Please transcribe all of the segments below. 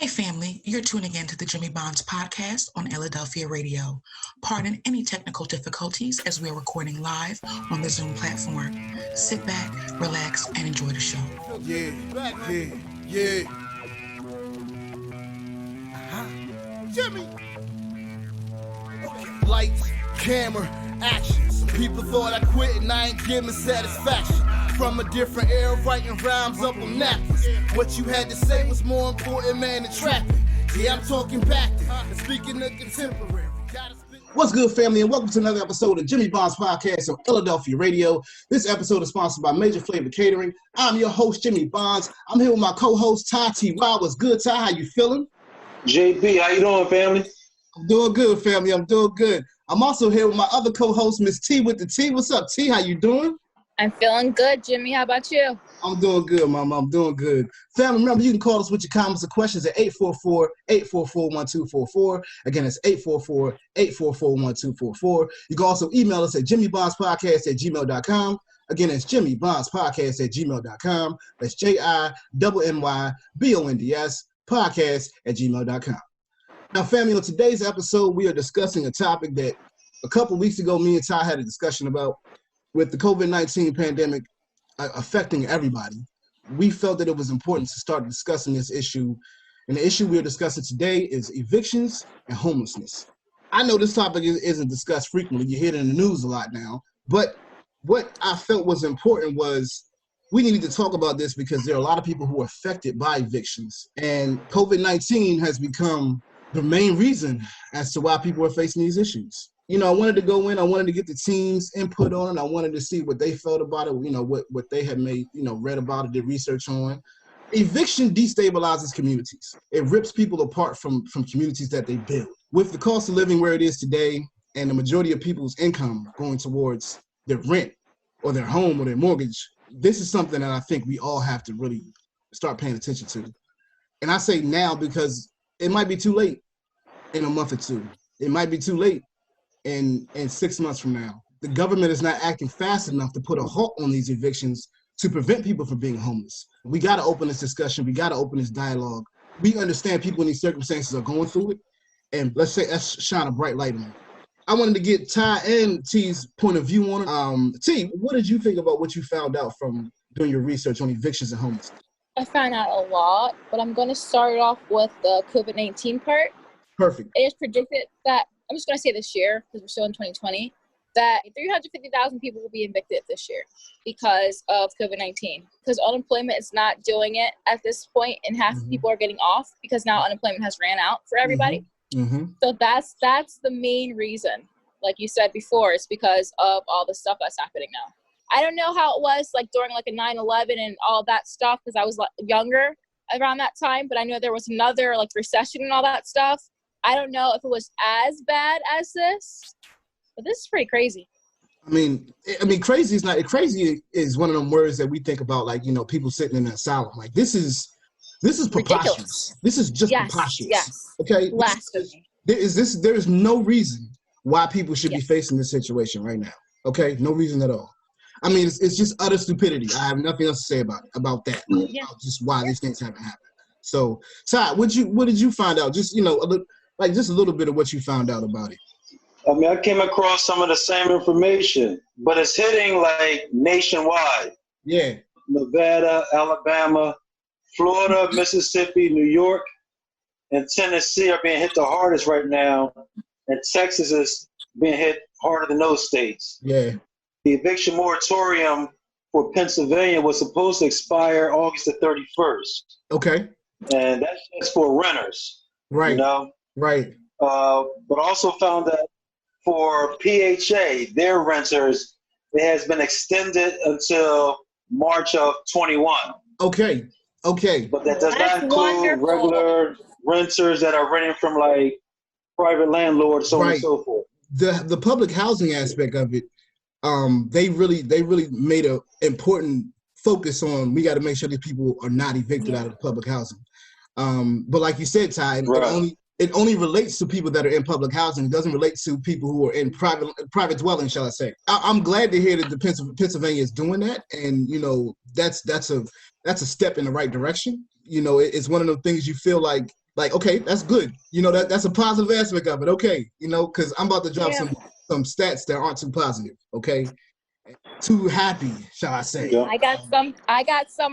Hey family, you're tuning in to the Jimmy Bonds podcast on Philadelphia Radio. Pardon any technical difficulties as we are recording live on the Zoom platform. Sit back, relax, and enjoy the show. Yeah. Jimmy. Lights, camera, action. Some people thought I quit and I ain't giving satisfaction. From a different era, writing rhymes up on napkins. What you had to say was more important, man, than trapping. Yeah, I'm talking back and speaking of contemporary. What's good, family, and welcome to another episode of Jimmy Bonds Podcast on Philadelphia Radio. This episode is sponsored by Major Flavor Catering. I'm your host, Jimmy Bonds. I'm here with my co-host, Ty T.Y. What's good, Ty? How you feeling? JP, how you doing, family? I'm doing good, family. I'm doing good. I'm also here with my other co-host, Miss T with the T. What's up, T? How you doing? I'm feeling good, Jimmy. How about you? I'm doing good, Mama. I'm doing good. Family, remember, you can call us with your comments or questions at 844-844-1244. Again, it's 844-844-1244. You can also email us at jimmybondspodcast@gmail.com. Again, it's jimmybondspodcast@gmail.com. That's JINNYBONDS podcast@gmail.com. Now, family, on today's episode, we are discussing a topic that a couple weeks ago, me and Ty had a discussion about. With the COVID-19 pandemic affecting everybody, we felt that it was important to start discussing this issue. And the issue we're discussing today is evictions and homelessness. I know this topic isn't discussed frequently. You hear it in the news a lot now. But what I felt was important was we needed to talk about this because there are a lot of people who are affected by evictions. And COVID-19 has become the main reason as to why people are facing these issues. You know, I wanted to go in, I wanted to get the team's input on it. I wanted to see what they felt about it, you know, what they had made, you know, read about it, did research on. Eviction destabilizes communities. It rips people apart from communities that they build. With the cost of living where it is today and the majority of people's income going towards their rent or their home or their mortgage, this is something that I think we all have to really start paying attention to. And I say now because it might be too late in a month or two. It might be too late in 6 months from now. The government is not acting fast enough to put a halt on these evictions to prevent people from being homeless. We got to open this discussion. We got to open this dialogue. We understand people in these circumstances are going through it, and let's shine a bright light on it. I wanted to get Ty and T's point of view on it. T, what did you think about what you found out from doing your research on evictions and homelessness? I found out a lot, but I'm going to start off with the COVID-19 part. Perfect. It is predicted that, I'm just going to say this year, because we're still in 2020, that 350,000 people will be evicted this year because of COVID-19. Because unemployment is not doing it at this point, and half of people are getting off because now unemployment has ran out for everybody. So that's the main reason. Like you said before, it's because of all the stuff that's happening now. I don't know how it was like during like a 9/11 and all that stuff because I was younger around that time, but I know there was another like recession and all that stuff. I don't know if it was as bad as this, but this is pretty crazy. I mean, crazy is not. Crazy is one of them words that we think about, like, you know, people sitting in an asylum. Like this is preposterous. Ridiculous. This is just preposterous. Yes. Okay. Blasphemy. There is no reason why people should be facing this situation right now. Okay, no reason at all. I mean, it's just utter stupidity. I have nothing else to say about that. About just why these things haven't happened. So, Ty, what did you find out? Just, you know, just a little bit of what you found out about it. I mean, I came across some of the same information, but it's hitting like nationwide. Yeah. Nevada, Alabama, Florida, Mississippi, New York, and Tennessee are being hit the hardest right now, and Texas is being hit harder than those states. Yeah. The eviction moratorium for Pennsylvania was supposed to expire August the 31st. Okay. And that's just for renters. Right. You know? Right. But also found that for PHA, their renters, it has been extended until March of 21. Okay. But that does not include regular renters that are renting from like private landlords, so on and so forth. The public housing aspect of it, they really made a important focus on. We got to make sure these people are not evicted out of the public housing. But like you said, Ty, it only relates to people that are in public housing. It doesn't relate to people who are in private dwelling, shall I say. I'm glad to hear that the Pennsylvania is doing that, and you know that's a step in the right direction. You know, it's one of the things you feel like Like, okay, that's good. You know, that's a positive aspect of it. Okay, you know, because I'm about to drop some stats that aren't too positive. Okay, too happy, shall I say? Yeah. I got some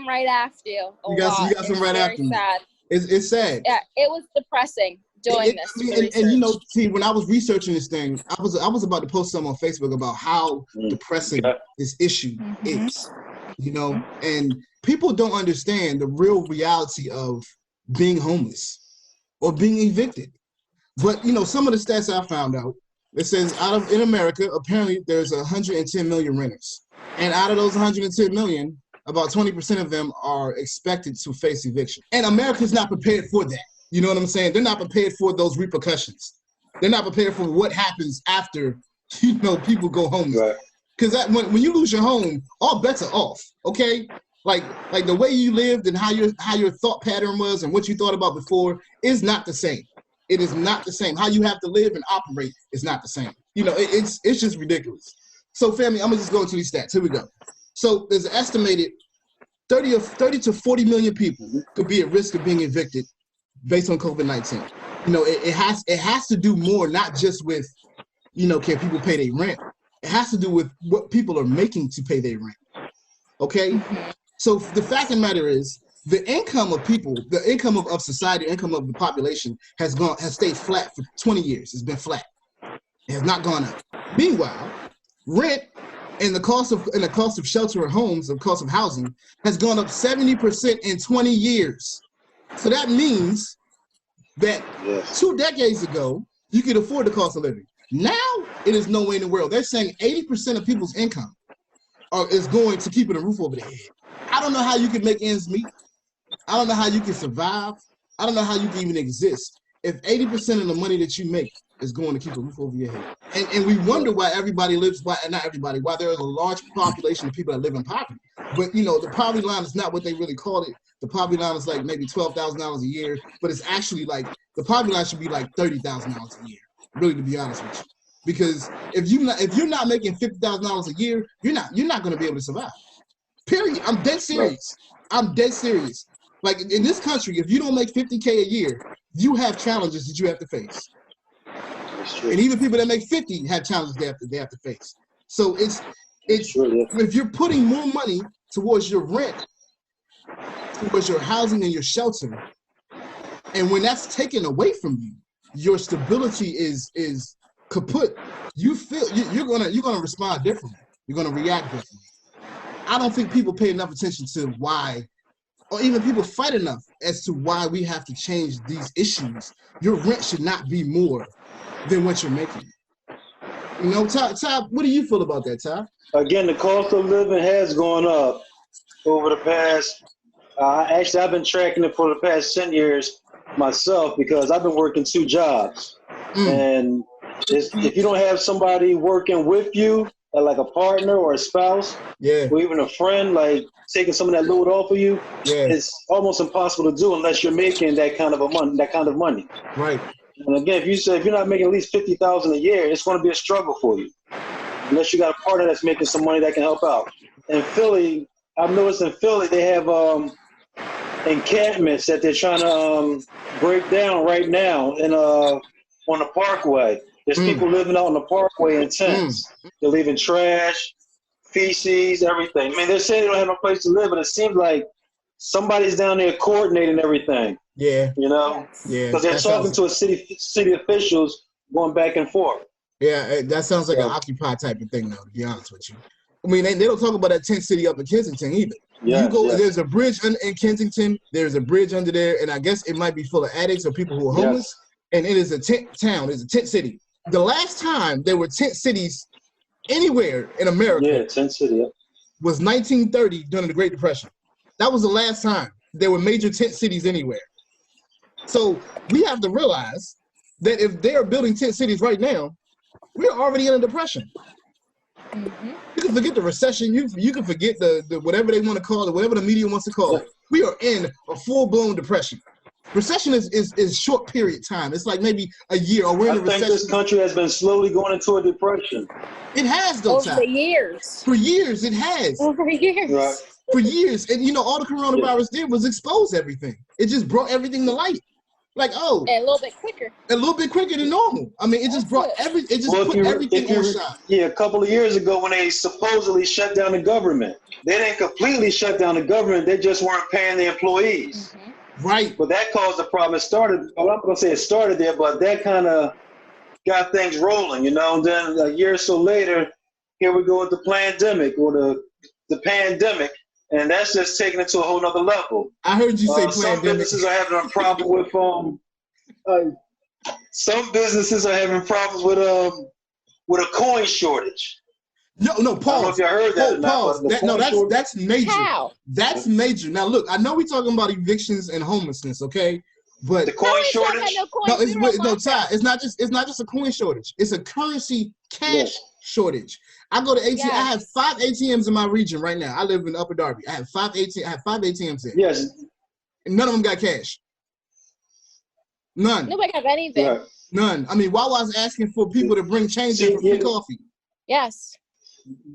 right after you. You got some right after me. Sad. It's sad. Yeah, it was depressing doing this. I mean, and you know, see, when I was researching this thing, I was about to post some on Facebook about how depressing this issue is. You know, and people don't understand the real reality of being homeless or being evicted. But you know, some of the stats I found out, it says in America, apparently there's 110 million renters, and out of those 110 million, about 20% of them are expected to face eviction. And America's not prepared for that. You know what I'm saying? They're not prepared for those repercussions. They're not prepared for what happens after, you know, people go homeless. Because when you lose your home, all bets are off. Okay, like the way you lived and how your thought pattern was and what you thought about before is not the same. It is not the same. How you have to live and operate is not the same. You know, it's just ridiculous. So, family, I'm gonna just go into these stats. Here we go. So, there's an estimated 30 to 40 million people could be at risk of being evicted based on COVID-19. You know, it has to do more, not just with, you know, can people pay their rent? It has to do with what people are making to pay their rent. Okay? So the fact of the matter is, the income of people, the income of society, income of the population has stayed flat for 20 years. It's been flat. It has not gone up. Meanwhile, rent and the cost of shelter or homes, the cost of housing, has gone up 70% in 20 years. So that means that 2 decades ago, you could afford the cost of living. Now, it is no way in the world. They're saying 80% of people's income is going to keeping a roof over their head. I don't know how you can make ends meet. I don't know how you can survive. I don't know how you can even exist if 80% of the money that you make is going to keep a roof over your head. And we wonder why everybody lives, why there is a large population of people that live in poverty. But, you know, the poverty line is not what they really call it. The poverty line is like maybe $12,000 a year, but it's actually like, the poverty line should be like $30,000 a year, really, to be honest with you. Because if you're not making $50,000 a year, you're not going to be able to survive. Period. I'm dead serious. I'm dead serious. Like, in this country, if you don't make $50K a year, you have challenges that you have to face. And even people that make 50 have challenges they have to face. So it's if you're putting more money towards your rent, towards your housing and your shelter, and when that's taken away from you, your stability is kaput. You feel you're gonna respond differently. You're gonna react differently. I don't think people pay enough attention to why, or even people fight enough as to why we have to change these issues. Your rent should not be more than what you're making. You know, Ty, what do you feel about that, Ty? Again, the cost of living has gone up over the past, actually I've been tracking it for the past 10 years myself because I've been working 2 jobs. And if you don't have somebody working with you, like a partner or a spouse, or even a friend, like taking some of that load off of you, it's almost impossible to do unless you're making that kind of money. Right. And again, if you're not making at least $50,000 a year, it's going to be a struggle for you, unless you got a partner that's making some money that can help out. In Philly, I've noticed in Philly they have encampments that they're trying to break down right now on the Parkway. There's people living out on the Parkway in tents. They're leaving trash, feces, everything. I mean, they're saying they don't have no place to live, but it seems like somebody's down there coordinating everything. Yeah. You know? Yeah. Because they're talking to city officials going back and forth. Yeah, that sounds like an Occupy type of thing, though, to be honest with you. I mean, they don't talk about that tent city up in Kensington either. There's a bridge in Kensington. There's a bridge under there, and I guess it might be full of addicts or people who are homeless. And it is a tent town. It's a tent city. The last time there were tent cities anywhere in America tent city, was 1930 during the Great Depression. That was the last time there were major tent cities anywhere. So we have to realize that if they are building tent cities right now, we're already in a depression. You can forget the recession. You can forget the whatever they want to call it, whatever the media wants to call it. We are in a full-blown depression. Recession is short period time. It's like maybe a year, or we're in a recession. I think this country has been slowly going into a depression. It has, though, over the years. For years, it has. Over years. Right. For years. And, you know, all the coronavirus did was expose everything. It just brought everything to light. Like, oh, And a little bit quicker. a little bit quicker than normal. I mean, it just brought everything on shot. Yeah, a couple of years ago when they supposedly shut down the government, they didn't completely shut down the government. They just weren't paying the employees. Mm-hmm. Right. But that caused the problem. It started, well, I'm not going to say it started there, but that kind of got things rolling, And then a year or so later, here we go with the pandemic or the pandemic. And that's just taking it to a whole nother level. I heard you say some pandemic. Businesses are having a problem with some businesses are having problems with a coin shortage. No, pause. I don't know if you heard that. Pause. That's major. How? That's major. Now look, I know we're talking about evictions and homelessness, okay? But the coin shortage. Ty. It's not just a coin shortage. It's a currency cash shortage. I go to ATM. Yes. I have 5 ATMs in my region right now. I live in Upper Darby. I have 5 ATMs there. Yes. And none of them got cash. None. Nobody got anything. Right. None. I mean, Wawa's asking for people to bring change in for free coffee. Yes.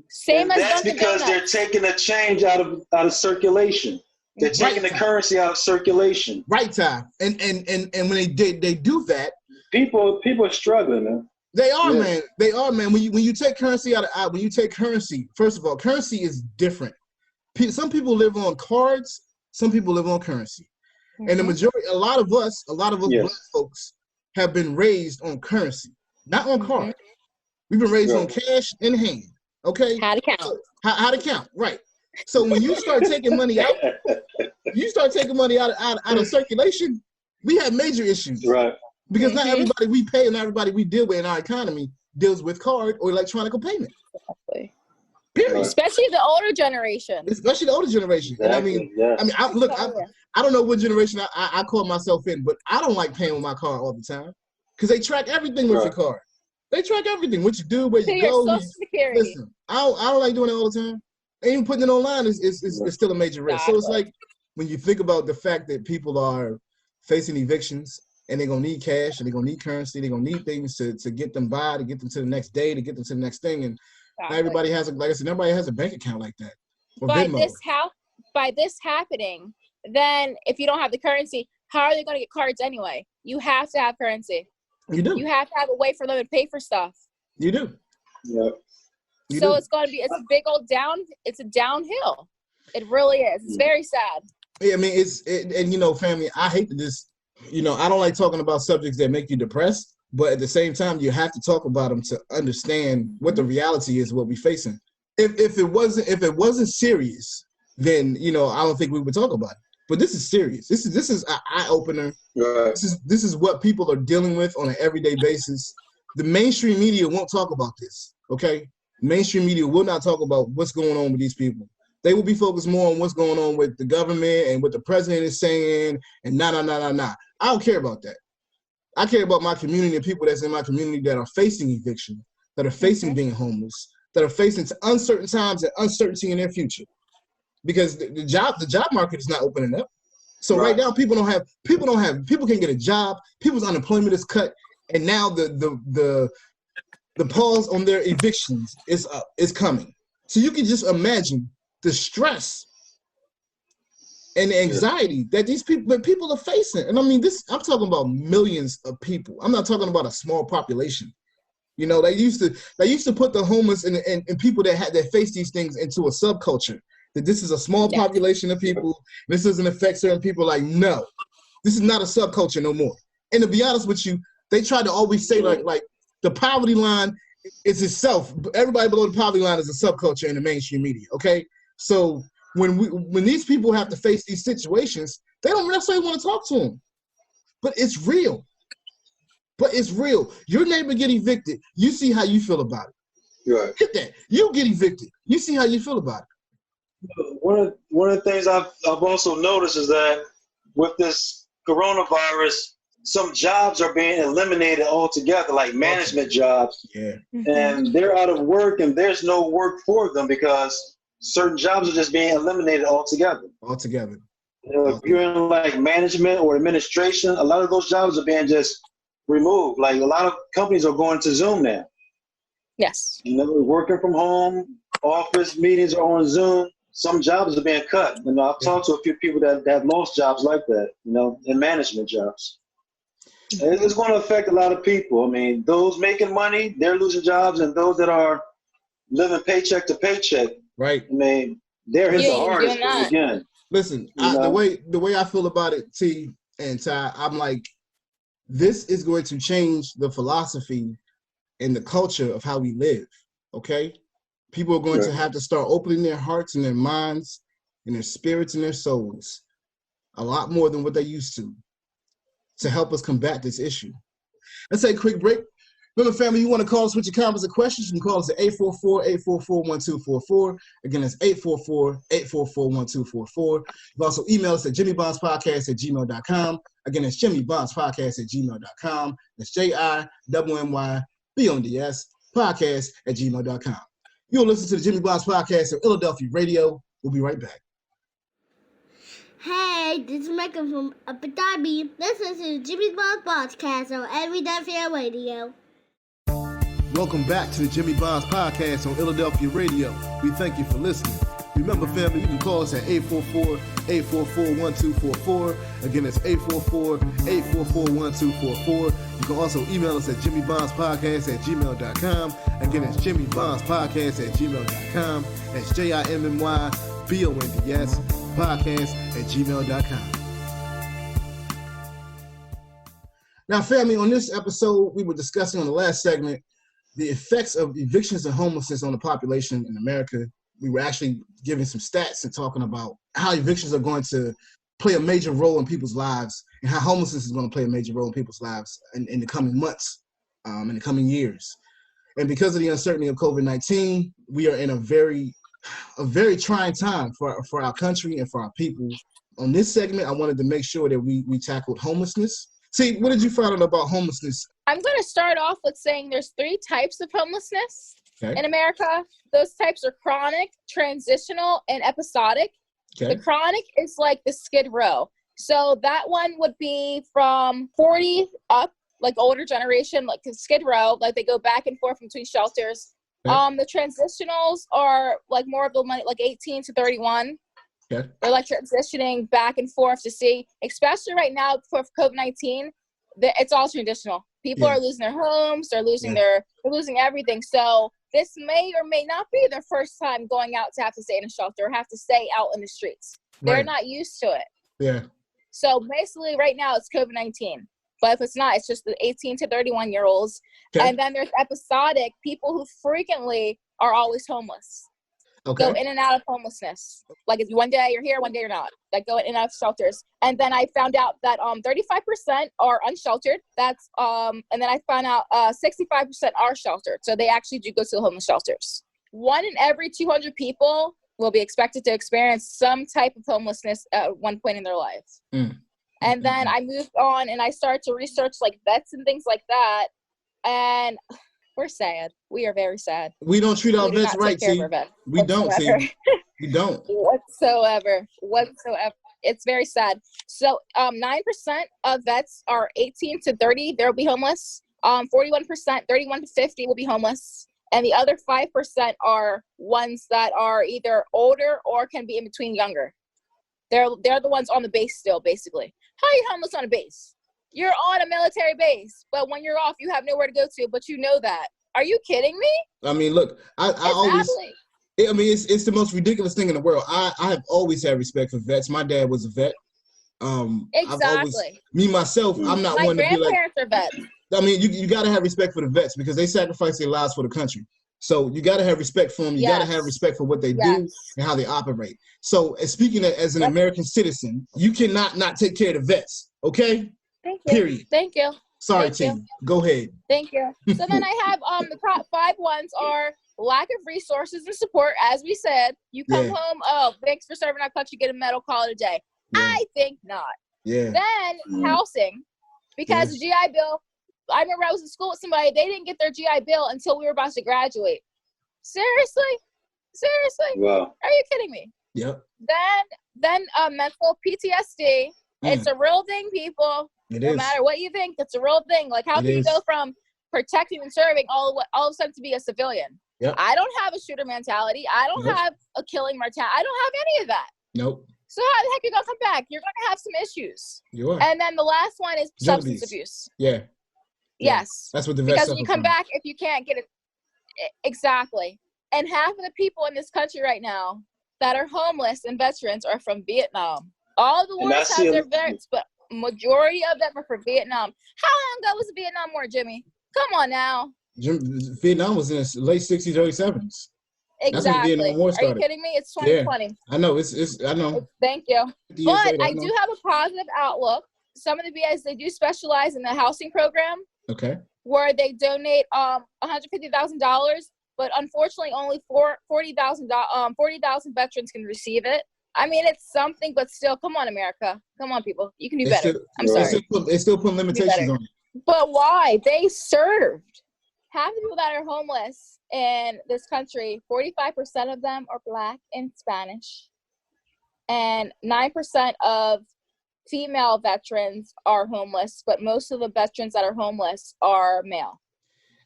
Same as that's because they're taking the change out of circulation. They're taking the currency out of circulation. Right, Ty. And when they do that, people are struggling, man. They are, man. They are, man. When you take currency first of all, currency is different. Some people live on cards. Some people live on currency. Mm-hmm. And the majority, a lot of us Black folks have been raised on currency, not on card. We've been raised on cash in hand. Okay. How to count. How to count, right. So when you start taking money out, out of circulation, we have major issues. Right. Because not everybody we pay and not everybody we deal with in our economy deals with card or electronic payment. Exactly. Period. Especially the older generation. Exactly. Exactly. And I don't know what generation I call myself in, but I don't like paying with my card all the time because they track everything with your card. They track everything, what you do, where you go. Listen, I don't like doing it all the time. And even putting it online is still a major risk. So it's like when you think about the fact that people are facing evictions and they're gonna need cash and they're gonna need currency, they're gonna need things to get them by, to get them to the next day, to get them to the next thing. And not everybody has everybody has a bank account like that. By this happening, then if you don't have the currency, how are they gonna get cards anyway? You have to have currency. You do. You have to have a way for them to pay for stuff. You do. Yeah. It's a big old it's a downhill. It really is. It's very sad. Yeah, I mean, family, I hate to just, I don't like talking about subjects that make you depressed, but at the same time, you have to talk about them to understand what the reality is, what we're facing. If it wasn't serious, then, I don't think we would talk about it. But this is serious. This is an eye opener. Right. This is what people are dealing with on an everyday basis. The mainstream media won't talk about this. Okay, mainstream media will not talk about what's going on with these people. They will be focused more on what's going on with the government and what the president is saying. And nah. I don't care about that. I care about my community and people that's in my community that are facing eviction, that are facing being homeless, that are facing uncertain times and uncertainty in their future. Because the job market is not opening up. So right now people can't get a job, people's unemployment is cut, and now the pause on their evictions is coming. So you can just imagine the stress and the anxiety that people are facing. And I mean I'm talking about millions of people. I'm not talking about a small population. They used to put the homeless and people that face these things into a subculture. That this is a small population of people. This doesn't affect certain people. Like, no, this is not a subculture no more. And to be honest with you, they try to always say like the poverty line is itself. Everybody below the poverty line is a subculture in the mainstream media. Okay, so when these people have to face these situations, they don't necessarily want to talk to them. But it's real. Your neighbor get evicted. You see how you feel about it. Right. Get that. You get evicted. You see how you feel about it. One of the things I've also noticed is that with this coronavirus, some jobs are being eliminated altogether, like management jobs. Yeah. And they're out of work and there's no work for them because certain jobs are just being eliminated altogether. If you're in like management or administration, a lot of those jobs are being just removed. Like a lot of companies are going to Zoom now. Yes. Working from home, office meetings are on Zoom. Some jobs are being cut. I've talked to a few people that have lost jobs like that, in management jobs. It's going to affect a lot of people. I mean, those making money, they're losing jobs, and those that are living paycheck to paycheck, Right. I mean, they're hit the hardest. Again, listen, the way I feel about it, T and Ty, I'm like, this is going to change the philosophy and the culture of how we live. Okay, people are going to have to start opening their hearts and their minds and their spirits and their souls a lot more than what they used to help us combat this issue. Let's take a quick break. Remember, family, you want to call us with your comments or questions, you can call us at 844-844-1244. Again, that's 844-844-1244. You can also email us at jimmybondspodcast@gmail.com. Again, it's jimmybondspodcast@gmail.com. That's JIMMYBONDS podcast@gmail.com. You'll listen to the Jimmy Bonds Podcast on Philadelphia Radio. We'll be right back. Hey, this is Michael from Abu Dhabi. Listen to the Jimmy Bonds Podcast on Philadelphia Radio. Welcome back to the Jimmy Bonds Podcast on Philadelphia Radio. We thank you for listening. Remember, family, you can call us at 844-844-1244. Again, it's 844-844-1244. You can also email us at jimmybondspodcast@gmail.com. Again, it's jimmybondspodcast@gmail.com. That's JIMMYBONDS podcast@gmail.com. Now, family, on this episode, we were discussing on the last segment the effects of evictions and homelessness on the population in America. We were actually giving some stats and talking about how evictions are going to play a major role in people's lives and how homelessness is going to play a major role in people's lives in the coming months, in the coming years. And because of the uncertainty of COVID-19, we are in a very trying time for our country and for our people. On this segment, I wanted to make sure that we tackled homelessness. See, what did you find out about homelessness? I'm going to start off with saying there's 3 types of homelessness in America. Those types are chronic, transitional, and episodic. The chronic is like the Skid Row. So that one would be from 40 up, like older generation, like Skid Row, like they go back and forth between shelters. The transitionals are like more of the money, like 18 to 31. They're like transitioning back and forth to see, especially right now for COVID-19, it's all transitional. People are losing their homes, they're losing they're losing everything. So this may or may not be their first time going out to have to stay in a shelter or have to stay out in the streets. They're not used to it. So basically right now it's COVID-19. But if it's not, it's just the 18 to 31-year-olds. And then there's episodic people who frequently are always homeless. Go in and out of homelessness. Like one day you're here, one day you're not. Like go in and out of shelters. And then I found out that 35% are unsheltered. That's and then I found out 65% are sheltered. So they actually do go to the homeless shelters. 1 in every 200 people will be expected to experience some type of homelessness at one point in their life. And then I moved on and I started to research like vets and things like that. And we're sad. We are very sad. We don't treat our vets right, T. We don't, T. We don't. Whatsoever. It's very sad. So 9% of vets are 18 to 30. They'll be homeless. 41%, 31 to 50 will be homeless. And the other 5% are ones that are either older or can be in between younger. They're the ones on the base still, basically. How are you homeless on a base? You're on a military base, but when you're off, you have nowhere to go to, but you know that. Are you kidding me? I mean, look, I mean, it's the most ridiculous thing in the world. I have always had respect for vets. My dad was a vet. Exactly. Myself, I'm not one to be like. My grandparents are vets. I mean, you got to have respect for the vets because they sacrifice their lives for the country. So you got to have respect for them. You got to have respect for what they do and how they operate. So speaking as an American citizen, you cannot not take care of the vets. Okay? Thank you. Period. Thank you. Sorry, team. Go ahead. Thank you. So then I have the top 5 ones are lack of resources and support. As we said, you come home, oh, thanks for serving our country, get a medal, call it a day. I think not. Then housing, because the GI Bill, I remember I was in school with somebody, they didn't get their GI Bill until we were about to graduate. Seriously? Wow. Are you kidding me? Yep. Then mental PTSD. It's a real thing, people. No matter what you think, it's a real thing. Like, how can you go from protecting and serving all of a sudden to be a civilian? Yep. I don't have a shooter mentality. I don't have a killing mentality. I don't have any of that. Nope. So how the heck you gonna come back? You're gonna have some issues. You are. And then the last one is Drug substance abuse. abuse. Yeah. Yes. That's what the vets because suffer you come from. back if you can't get it. Exactly. And half of the people in this country right now that are homeless and veterans are from Vietnam. All the wars have their vets, but majority of them are from Vietnam. How long ago was the Vietnam War, Jimmy? Come on now. Vietnam was in the late 60s, early 70s. Exactly. That's when the Vietnam War started. Are you kidding me? It's 2020. Yeah, I know. I know. Thank you. But later, I do have a positive outlook. Some of the VAs, they do specialize in the housing program. Okay. Where they donate $150,000, but unfortunately only 40,000 veterans can receive it. I mean, it's something, but still, come on, America. Come on, people. You can do better. I'm sorry. They still put limitations on it. But why? They served. Half the people that are homeless in this country, 45% of them are Black and Spanish. And 9% of female veterans are homeless, but most of the veterans that are homeless are male.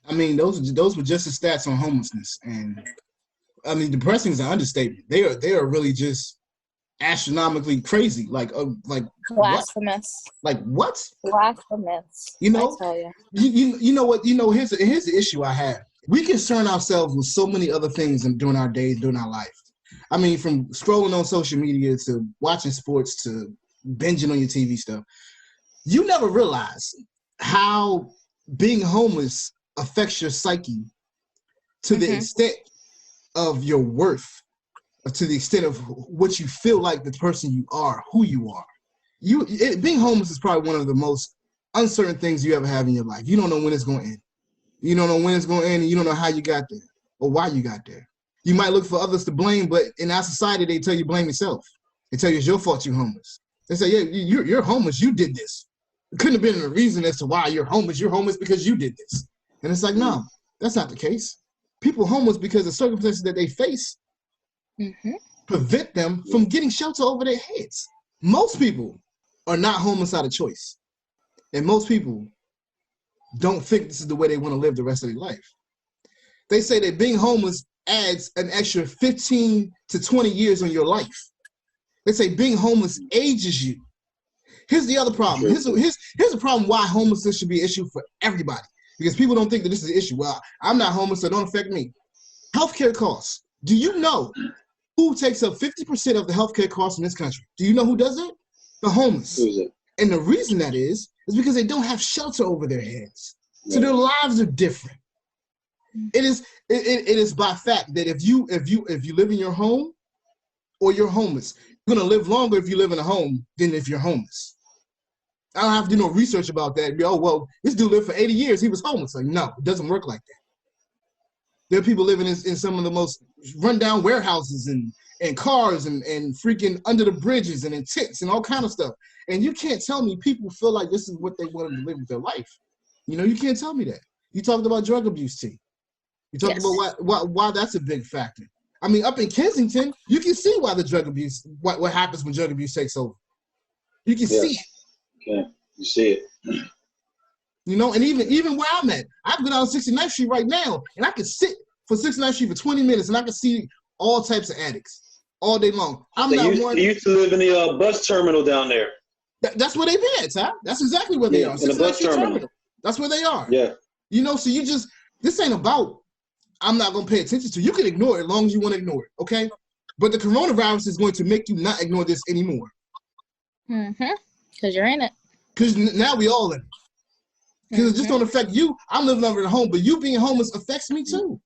I mean, those were just the stats on homelessness. And I mean, depressing is an understatement. They are really just astronomically crazy. Like blasphemous. What? Like what? Blasphemous. You know? I tell you. You know what? You know, here's the issue I have. We concern ourselves with so many other things during our day, during our life. I mean, from scrolling on social media to watching sports to binging on your TV stuff. You never realize how being homeless affects your psyche to the extent of your worth, to the extent of what you feel like the person you are, who you are. Being homeless is probably one of the most uncertain things you ever have in your life. You don't know when it's going to end. You don't know when it's going to end, and you don't know how you got there or why you got there. You might look for others to blame, but in our society, they tell you blame yourself. They tell you it's your fault you're homeless. They say, yeah, you're homeless. You did this. It couldn't have been a reason as to why you're homeless. You're homeless because you did this. And it's like, no, that's not the case. People are homeless because the circumstances that they face prevent them from getting shelter over their heads. Most people are not homeless out of choice. And most people don't think this is the way they want to live the rest of their life. They say that being homeless adds an extra 15 to 20 years on your life. They say being homeless ages you. Here's the other problem. Here's a problem why homelessness should be an issue for everybody. Because people don't think that this is an issue. Well, I'm not homeless, so it don't affect me. Healthcare costs. Do you know who takes up 50% of the healthcare costs in this country? Do you know who does it? The homeless. Who's it? And the reason that is because they don't have shelter over their heads. So their lives are different. It is by fact that if you live in your home or you're homeless, you're gonna live longer if you live in a home than if you're homeless. I don't have to do no research about that. Oh, well, this dude lived for 80 years. He was homeless. Like, no, it doesn't work like that. There are people living in some of the most rundown warehouses and cars and freaking under the bridges and in tents and all kind of stuff. And you can't tell me people feel like this is what they want to live with their life. You know, you can't tell me that. You talked about drug abuse, T. You talked about why that's a big factor. I mean, up in Kensington, you can see why the drug abuse, what happens when drug abuse takes over. You can see it. Okay, you see it. You know, and even where I'm at, I can go down 69th Street right now, and I can sit for 69th Street for 20 minutes, and I can see all types of addicts all day long. You used to live in the bus terminal down there. That's where they've been, Ty. That's exactly where they are. In the bus terminal. That's where they are. Yeah. You know, so this ain't about, I'm not going to pay attention to. You can ignore it as long as you want to ignore it, okay? But the coronavirus is going to make you not ignore this anymore. Because you're in it. Because now we all in it. Because it just don't affect you. I'm living over at home, but you being homeless affects me too.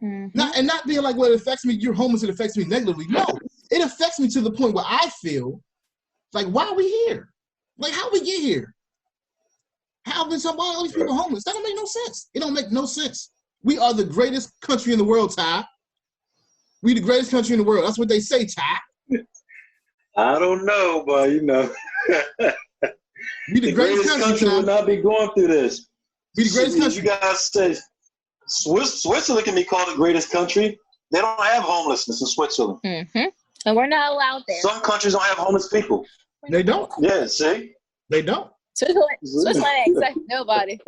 Not being like, well, it affects me, you're homeless, it affects me negatively. No, it affects me to the point where I feel like, why are we here? Like, how we get here? How have all these people homeless? That don't make no sense. It don't make no sense. We are the greatest country in the world, Ty. We the greatest country in the world. That's what they say, Ty. I don't know, but you know. We the greatest country would not be going through this. We the greatest country. You guys say Switzerland can be called the greatest country. They don't have homelessness in Switzerland. And we're not allowed there. Some countries don't have homeless people. They don't. Yeah, see? They don't. Switzerland ain't accept nobody.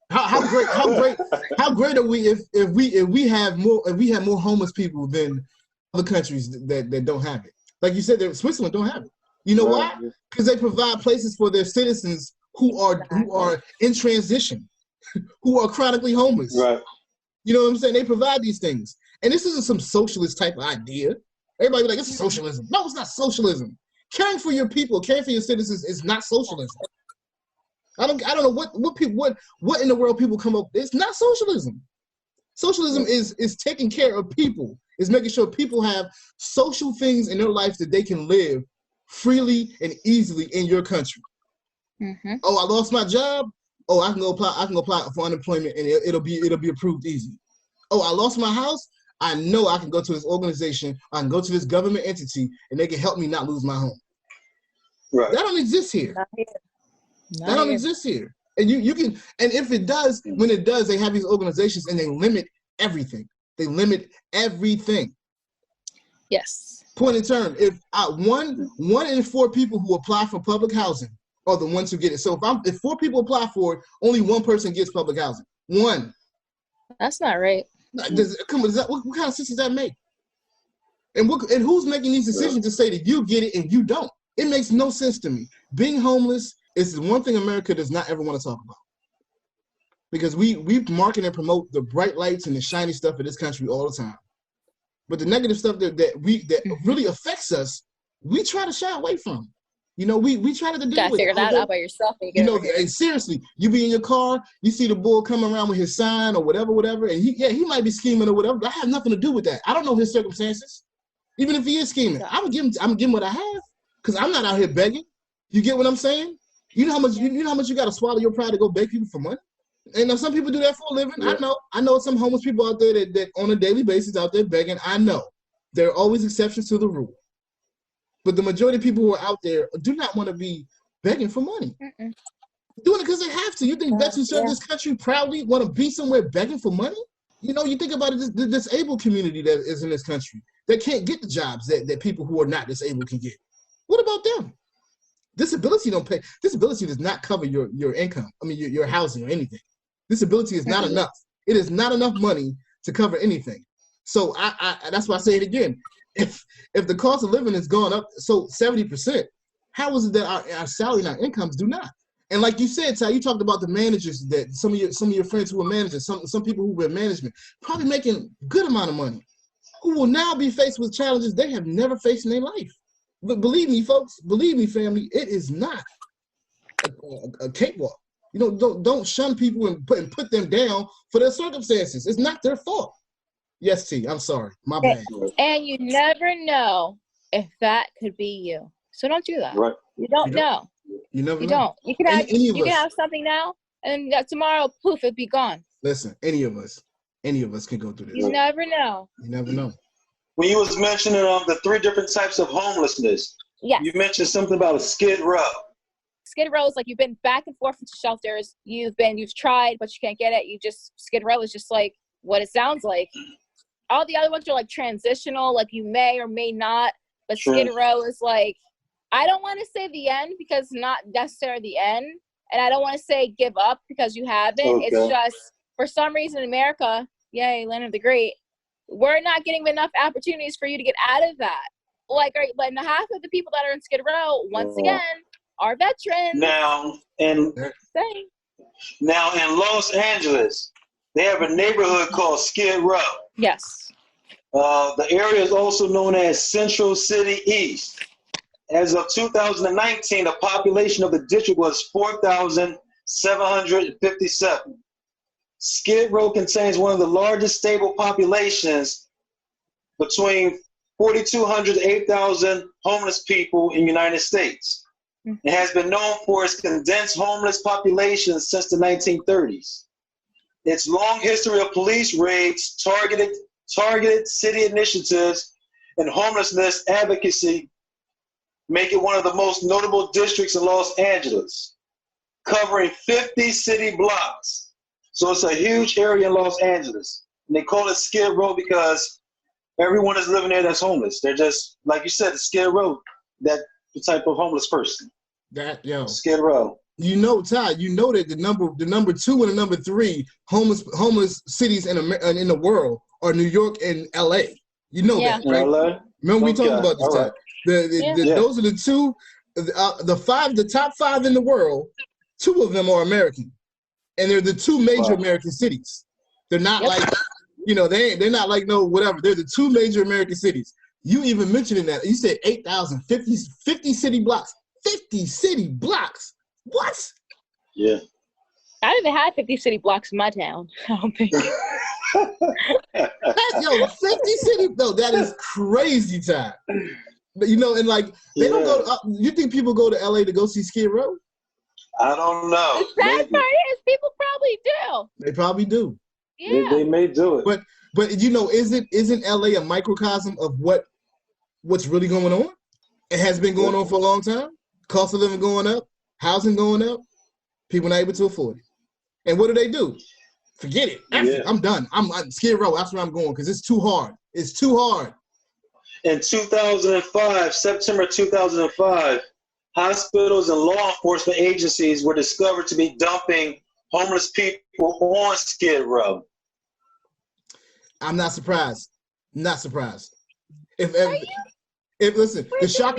How great are we if we have more homeless people than other countries that don't have it? Like you said, Switzerland don't have it. You know why? Because they provide places for their citizens who are in transition, who are chronically homeless. Right. You know what I'm saying? They provide these things. And this isn't some socialist type of idea. Everybody be like, it's socialism. No, it's not socialism. Caring for your people, caring for your citizens is not socialism. I don't know what in the world people come up with. It's not socialism. Socialism is taking care of people, is making sure people have social things in their life that they can live freely and easily in your country. Mm-hmm. Oh, I lost my job. Oh, I can go apply for unemployment and it'll be approved easy. Oh, I lost my house. I know I can go to this organization, I can go to this government entity, and they can help me not lose my home. Right. That don't exist here. That don't exist here. And you can, and if it does, when it does, they have these organizations and they limit everything. They limit everything. Yes. Point in term, if one in 4 people who apply for public housing are the ones who get it. So if 4 people apply for it, only 1 person gets public housing. 1. That's not right. Come on, what kind of sense does that make? And who's making these decisions to say that you get it and you don't? It makes no sense to me. Being homeless is the one thing America does not ever want to talk about. Because we market and promote the bright lights and the shiny stuff of this country all the time. But the negative stuff that really affects us, we try to shy away from. You know, we try to deal with it. You gotta figure that out by yourself. You know, and seriously, you be in your car, you see the bull coming around with his sign or whatever, and he might be scheming or whatever, but I have nothing to do with that. I don't know his circumstances. Even if he is scheming, I'm gonna give him what I have, because I'm not out here begging. You get what I'm saying? You know how much you got to swallow your pride to go beg people for money? And now some people do that for a living. Yeah. I know some homeless people out there that on a daily basis out there begging. I know there are always exceptions to the rule. But the majority of people who are out there do not want to be begging for money. Doing it because they have to. You think vets who serve this country proudly want to be somewhere begging for money? You know, you think about it, the disabled community that is in this country that can't get the jobs that people who are not disabled can get. What about them? Disability don't pay. Disability does not cover your income. I mean, your housing or anything. Disability is not enough. It is not enough money to cover anything. So I that's why I say it again. If the cost of living has gone up so 70%, how is it that our salary and our incomes do not? And like you said, Ty, you talked about the managers, that some of your friends who are managers, some people who were in management, probably making a good amount of money, who will now be faced with challenges they have never faced in their life. But believe me, folks, believe me, family, it is not a cakewalk. You know, don't shun people and put them down for their circumstances. It's not their fault. Yes, T, I'm sorry. My bad. And you never know if that could be you. So don't do that. Right. You don't know. You never know. Don't. You can have something now, and tomorrow, poof, it'd be gone. Listen, any of us can go through this. You never know. You never know. When you was mentioning the 3 different types of homelessness, you mentioned something about a skid row. Skid row is like you've been back and forth into shelters. You've tried, but you can't get it. Skid row is just like what it sounds like. All the other ones are like transitional, like you may or may not. But Skid row is like, I don't want to say the end because it's not necessarily the end. And I don't want to say give up because you haven't. Okay. It's just, for some reason in America, yay, land of the great, we're not getting enough opportunities for you to get out of that. Like half of the people that are in Skid Row, once again, are veterans. Now in Los Angeles, they have a neighborhood called Skid Row. Yes. The area is also known as Central City East. As of 2019, the population of the district was 4,757. Skid Row contains one of the largest stable populations, between 4,200 to 8,000 homeless people in the United States. It has been known for its condensed homeless population since the 1930s. Its long history of police raids, targeted city initiatives, and homelessness advocacy make it one of the most notable districts in Los Angeles, covering 50 city blocks. So it's a huge area in Los Angeles. And they call it Skid Row because everyone is living there that's homeless. They're just, like you said, Skid Row, that the type of homeless person. Skid Row. You know, Ty, you know that the number 2 and the number 3 homeless cities in the world are New York and LA. You know that, right? LA? Remember we talked about this, Ty. Those are the two, the top five in the world. Two of them are American, and they're the two major American cities. They're not like, they're not like no whatever. They're the two major American cities. You even mentioned that. You said 8,000, 50 city blocks. 50 city blocks. What? Yeah. I don't even have 50 city blocks in my town. I don't think. 50 city. No, that is crazy time. But and like they don't go. You think people go to LA to go see Skid Row? I don't know. The sad part is people probably do. They probably do. Yeah. They may do it. But isn't LA a microcosm of what's really going on? It has been going on for a long time. Cost of living going up, housing going up, people not able to afford it. And what do? Forget it. I'm done. I'm Skid Row. That's where I'm going because it's too hard. It's too hard. In 2005, September 2005, hospitals and law enforcement agencies were discovered to be dumping homeless people on Skid Row. I'm not surprised. Not surprised. If listen, the shock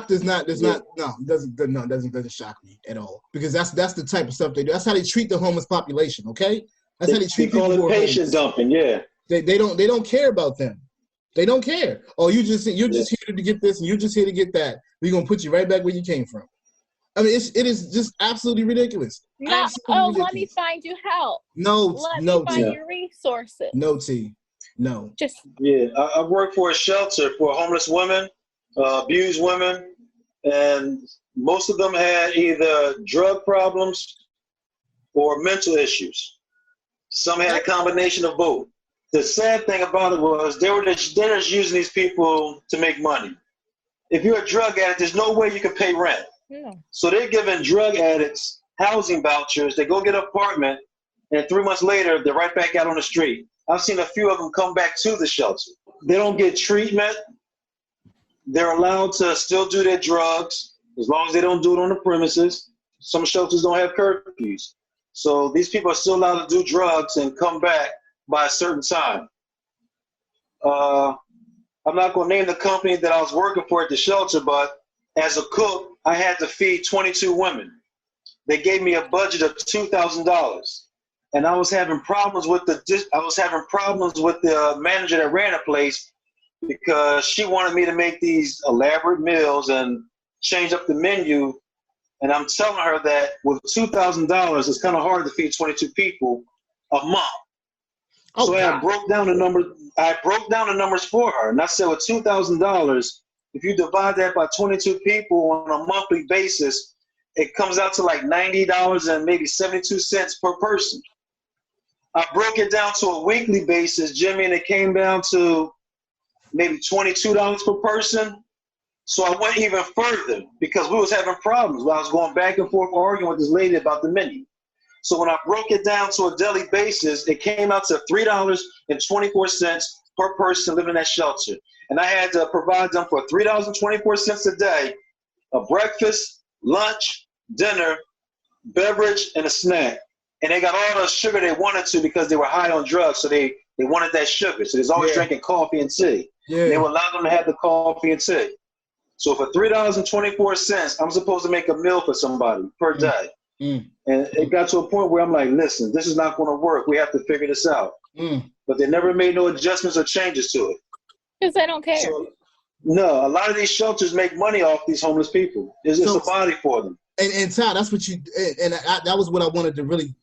doesn't shock me at all because that's the type of stuff they do. That's how they treat the homeless population. Okay, that's how they treat people. They call it patient dumping. Yeah, they don't care about them. They don't care. Oh, you're just here to get this, and you're just here to get that. We're gonna put you right back where you came from. I mean, it is just absolutely ridiculous. Let me find you help. Let me find you resources. No, T. No. I work for a shelter for homeless women, abused women, and most of them had either drug problems or mental issues. Some had a combination of both. The sad thing about it was they're just using these people to make money. If you're a drug addict, there's no way you can pay rent. Yeah. So they're giving drug addicts housing vouchers. They go get an apartment, and 3 months later, they're right back out on the street. I've seen a few of them come back to the shelter. They don't get treatment. They're allowed to still do their drugs as long as they don't do it on the premises. Some shelters don't have curfews. So these people are still allowed to do drugs and come back by a certain time. I'm not going to name the company that I was working for at the shelter, but as a cook, I had to feed 22 women. They gave me a budget of $2,000. And I was having problems with the manager that ran the place because she wanted me to make these elaborate meals and change up the menu. And I'm telling her that with $2,000, it's kind of hard to feed 22 people a month. So I broke down the numbers for her, and I said, with $2,000, if you divide that by 22 people on a monthly basis, it comes out to like $90 and maybe 72 cents per person. I broke it down to a weekly basis, Jimmy, and it came down to maybe $22 per person. So I went even further because we was having problems. I was going back and forth arguing with this lady about the menu. So when I broke it down to a daily basis, it came out to $3.24 per person living in that shelter. And I had to provide them for $3.24 a day, a breakfast, lunch, dinner, beverage, and a snack. And they got all the sugar they wanted to because they were high on drugs, so they wanted that sugar. So they're always drinking coffee and tea. Yeah. And they would allow them to have the coffee and tea. So for $3.24, I'm supposed to make a meal for somebody per day. And it got to a point where I'm like, listen, this is not going to work. We have to figure this out. But they never made no adjustments or changes to it. Because they don't care. So, no, a lot of these shelters make money off these homeless people. It's a body for them. And Todd, that's what that was what I wanted to really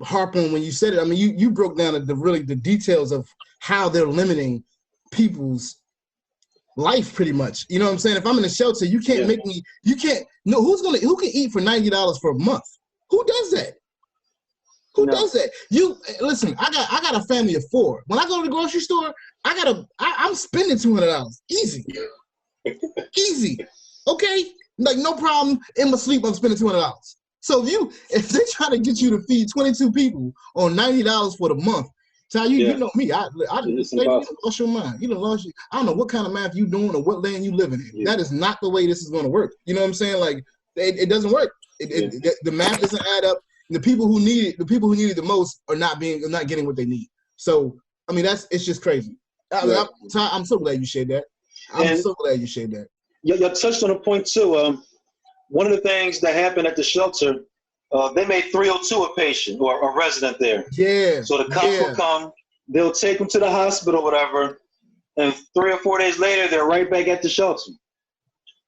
harp on when you said it. I mean, you broke down the details of how they're limiting people's life pretty much. You know what I'm saying? If I'm in a shelter, you can't make me, who can eat for $90 for a month? Who does that? Who does that? Listen, I got a family of 4. When I go to the grocery store, I'm spending $200. Easy. Easy. Okay? Like no problem. In my sleep, I'm spending $200. So if they try to get you to feed 22 people on $90 for the month, Ty, you know me. You lost your mind. I don't know what kind of math you doing or what land you living in. Yeah. That is not the way this is going to work. You know what I'm saying? Like it doesn't work. The math doesn't add up. The people who need it the most are not getting what they need. So I mean it's just crazy. I'm so glad you shared that. I'm so glad you shared that. You touched on a point too. One of the things that happened at the shelter, they made 302 a patient or a resident there. Yeah. So the cops will come, they'll take them to the hospital or whatever, and 3 or 4 days later, they're right back at the shelter.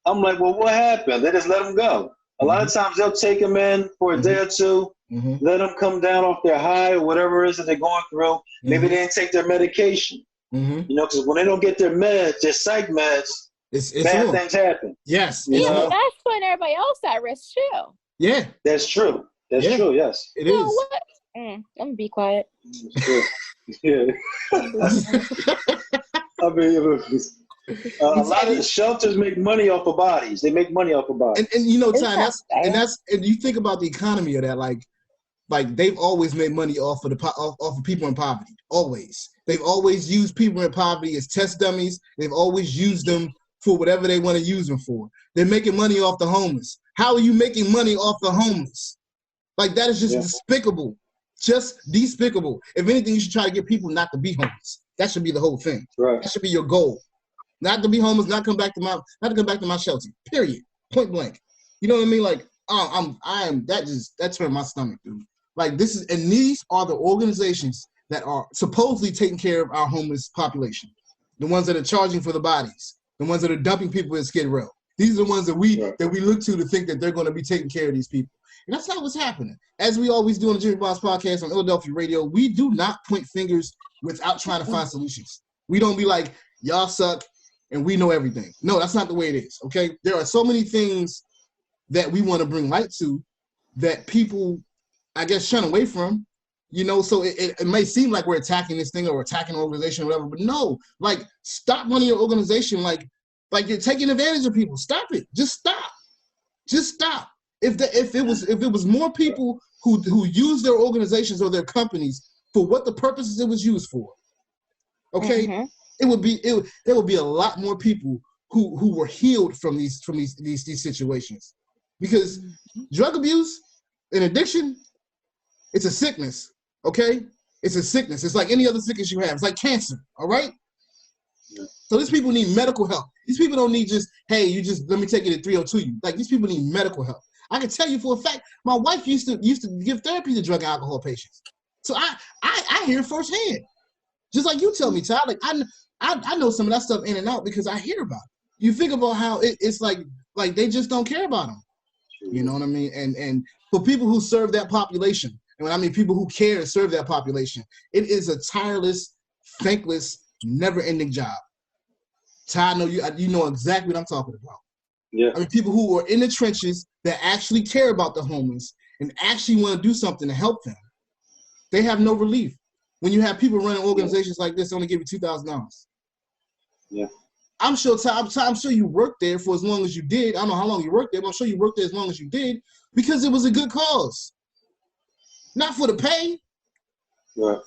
I'm like, well, what happened? They just let them go. A lot of times they'll take them in for a day or two, let them come down off their high or whatever it is that they're going through. Maybe they didn't take their medication. You know, because when they don't get their meds, their psych meds, it's bad things happen. Yes. Yeah, but that's putting everybody else at risk too. Yeah. That's true. That's true, yes. It is. What? I'm going to be quiet. Yeah. I mean, a lot of the shelters make money off of bodies. They make money off of bodies. And you know, Ty, and you think about the economy of that, like they've always made money off of people in poverty. Always. They've always used people in poverty as test dummies. They've always used them for whatever they want to use them for. They're making money off the homeless. How are you making money off the homeless? Like, that is just despicable. Just despicable. If anything, you should try to get people not to be homeless. That should be the whole thing. Right. That should be your goal. Not to be homeless, not to come back to my shelter. Period. Point blank. You know what I mean? Like, that turned my stomach, dude. Like, these are the organizations that are supposedly taking care of our homeless population. The ones that are charging for the bodies. The ones that are dumping people in Skid Row. These are the ones that we look to think that they're going to be taking care of these people. And that's not what's happening. As we always do on the Jimmy Bonds podcast on Philadelphia Radio, we do not point fingers without trying to find solutions. We don't be like, y'all suck and we know everything. No, that's not the way it is, okay? There are so many things that we want to bring light to that people, I guess, shun away from. You know, so it may seem like we're attacking this thing or attacking an organization or whatever, but no, like, stop running your organization like you're taking advantage of people. Stop it. Just stop. Just stop. If it was more people who use their organizations or their companies for what the purposes it was used for, okay, there would be a lot more people who were healed from these situations, because drug abuse and addiction, it's a sickness. Okay? It's a sickness. It's like any other sickness you have. It's like cancer, all right? So these people need medical help. These people don't need just, hey, let me take you to 302 you. Like, these people need medical help. I can tell you for a fact, my wife used to give therapy to drug and alcohol patients. So I hear it firsthand. Just like you tell me, Todd. Like, I know some of that stuff in and out because I hear about it. You think about how it's like they just don't care about them. You know what I mean? And for people who serve that population, and when I mean people who care and serve that population, it is a tireless, thankless, never-ending job. Ty, I know you know exactly what I'm talking about. Yeah. I mean, people who are in the trenches that actually care about the homeless and actually want to do something to help them, they have no relief. When you have people running organizations like this, they only give you $2,000. Yeah. I'm sure you worked there for as long as you did. I don't know how long you worked there, but I'm sure you worked there as long as you did because it was a good cause. Not for the pay. Right.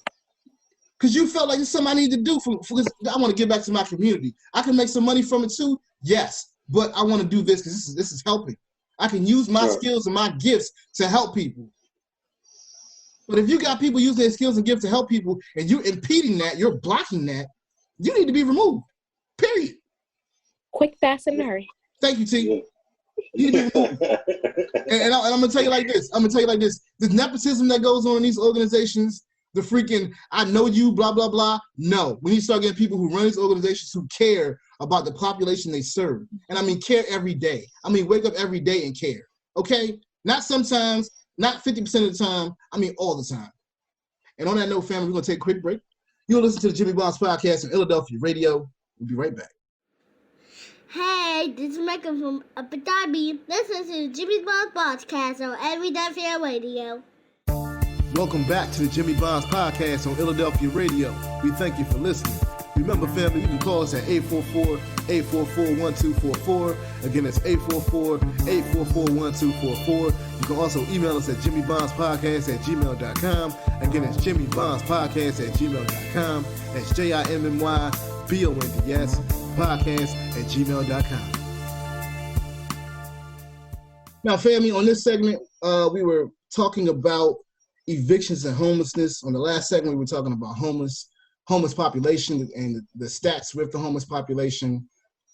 Because you felt like it's something I need to do because I want to give back to my community. I can make some money from it too, yes, but I want to do this because this is helping. I can use my skills and my gifts to help people. But if you got people using their skills and gifts to help people and you're impeding that, you're blocking that, you need to be removed. Period. Quick, fast, and hurry. Thank you, T. You need to be removed. And I'm going to tell you like this. The nepotism that goes on in these organizations, the freaking, I know you, blah, blah, blah. No. We need to start getting people who run these organizations who care about the population they serve. And I mean, care every day. I mean, wake up every day and care. Okay? Not sometimes, not 50% of the time. I mean, all the time. And on that note, family, we're going to take a quick break. You'll listen to the Jimmy Bonds podcast on Philadelphia Radio. We'll be right back. Hey, this is Michael from Abu Dhabi. Listen to the Jimmy Bonds podcast on Philadelphia Radio. Welcome back to the Jimmy Bonds podcast on Philadelphia Radio. We thank you for listening. Remember, family, you can call us at 844-844-1244. Again, that's 844-844-1244. You can also email us at jimmybondspodcast@gmail.com. Again, it's jimmybondspodcast@gmail.com. That's JIMMYBONDS podcast@gmail.com. Now, family, on this segment, we were talking about evictions and homelessness. On the last segment, we were talking about homeless population and the stats with the homeless population.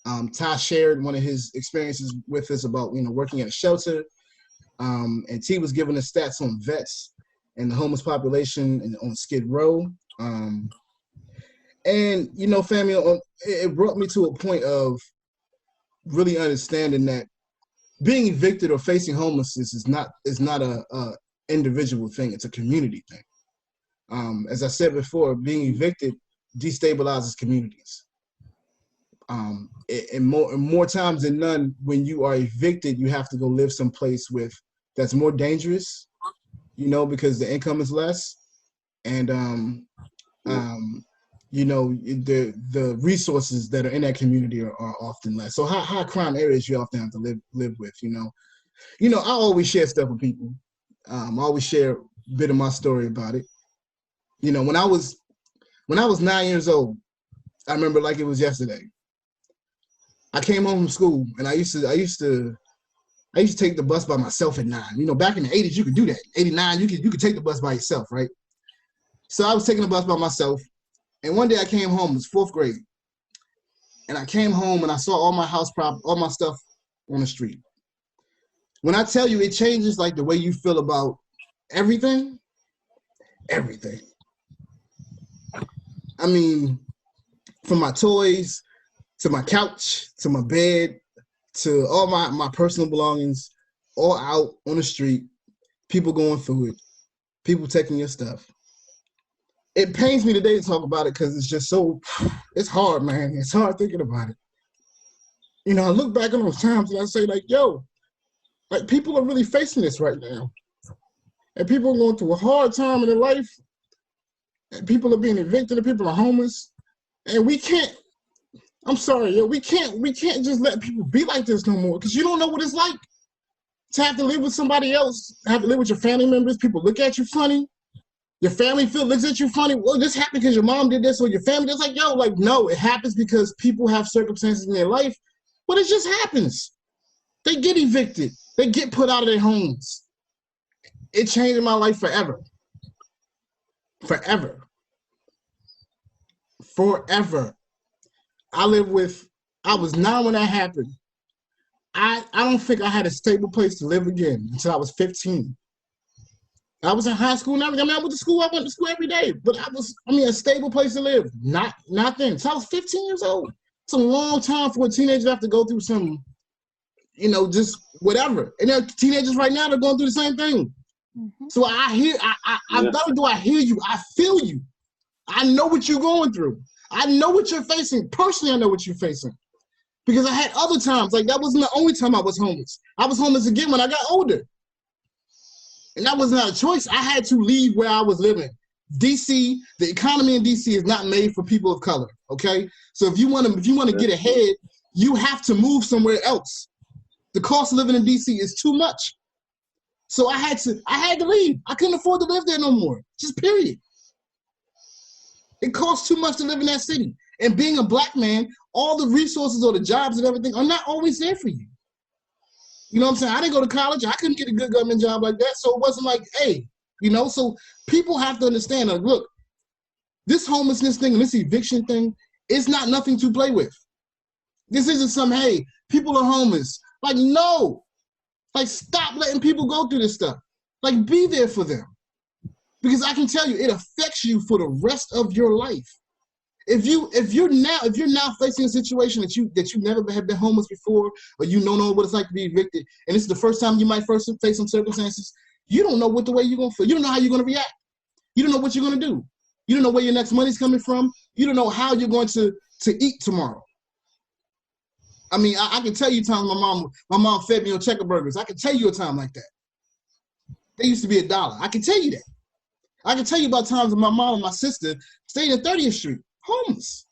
Ty shared one of his experiences with us about, working at a shelter. And T was giving us stats on vets and the homeless population on Skid Row. And, family, it brought me to a point of really understanding that being evicted or facing homelessness is not a individual thing. It's a community thing. As I said before, being evicted destabilizes communities. And more times than none, when you are evicted, you have to go live someplace that's more dangerous, because the income is less, and the resources that are in that community are often less. So high crime areas you often have to live with. I always share stuff with people. I always share a bit of my story about it. When I was 9 years old, I remember like it was yesterday. I came home from school, and I used to take the bus by myself at 9. Back in the 80s, you could do that. 89, you could take the bus by yourself, right? So I was taking the bus by myself, and one day I came home. It was 4th grade, and I came home and I saw all my all my stuff on the street. When I tell you, it changes like the way you feel about everything. Everything. I mean, from my toys to my couch, to my bed, to all my personal belongings, all out on the street, people going through it, people taking your stuff. It pains me today to talk about it because it's just it's hard, man. It's hard thinking about it. I look back on those times and I say like, people are really facing this right now. And people are going through a hard time in their life. And people are being evicted and people are homeless. And we can't just let people be like this no more, because you don't know what it's like to have to live with somebody else, have to live with your family members. People look at you funny. Your family looks at you funny. Well, this happened because your mom did this, or your family does. No, it happens because people have circumstances in their life, but it just happens. They get evicted. They get put out of their homes. It changed my life forever. Forever. Forever. I was 9 when that happened. I don't think I had a stable place to live again until I was 15. I was in high school and everything. I went to school every day, but a stable place to live. Not then. So I was 15 years old. It's a long time for a teenager to have to go through some, just whatever. And then teenagers right now, they're going through the same thing. Mm-hmm. So not only do I hear you, I feel you. I know what you're going through. I know what you're facing. Personally, I know what you're facing. Because I had other times, like that wasn't the only time I was homeless. I was homeless again when I got older. And that was not a choice. I had to leave where I was living. DC, the economy in DC is not made for people of color, okay? So if you want to get ahead, you have to move somewhere else. The cost of living in DC is too much. So I had to leave. I couldn't afford to live there no more. Just period. It costs too much to live in that city. And being a black man, all the resources or the jobs and everything are not always there for you. You know what I'm saying? I didn't go to college. I couldn't get a good government job like that. So it wasn't like, hey, so people have to understand, look, this homelessness thing and this eviction thing is not nothing to play with. This isn't some, hey, people are homeless. Like, no. Like, stop letting people go through this stuff. Like, be there for them. Because I can tell you, it affects you for the rest of your life. If you're now facing a situation that you never have been homeless before, or you don't know what it's like to be evicted, and this is the first time you might first face some circumstances, you don't know what the way you're gonna feel. You don't know how you're gonna react. You don't know what you're gonna do. You don't know where your next money's coming from. You don't know how you're going to eat tomorrow. I mean, I can tell you times my mom fed me on checker burgers. I can tell you a time like that. They used to be $1. I can tell you that. I can tell you about times when my mom and my sister stayed in 30th Street, homeless.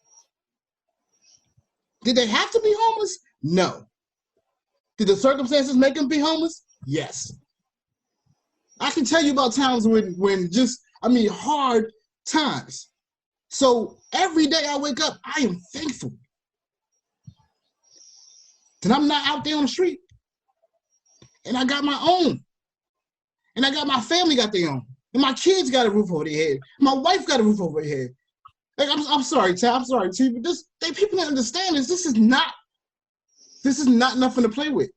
Did they have to be homeless? No. Did the circumstances make them be homeless? Yes. I can tell you about times when hard times. So every day I wake up, I am thankful that I'm not out there on the street. And I got my own. And I got my family got their own. And my kids got a roof over their head. My wife got a roof over her head. Like, I'm sorry, Ty. I'm sorry, T. But people don't understand this. This is not This is not nothing to play with.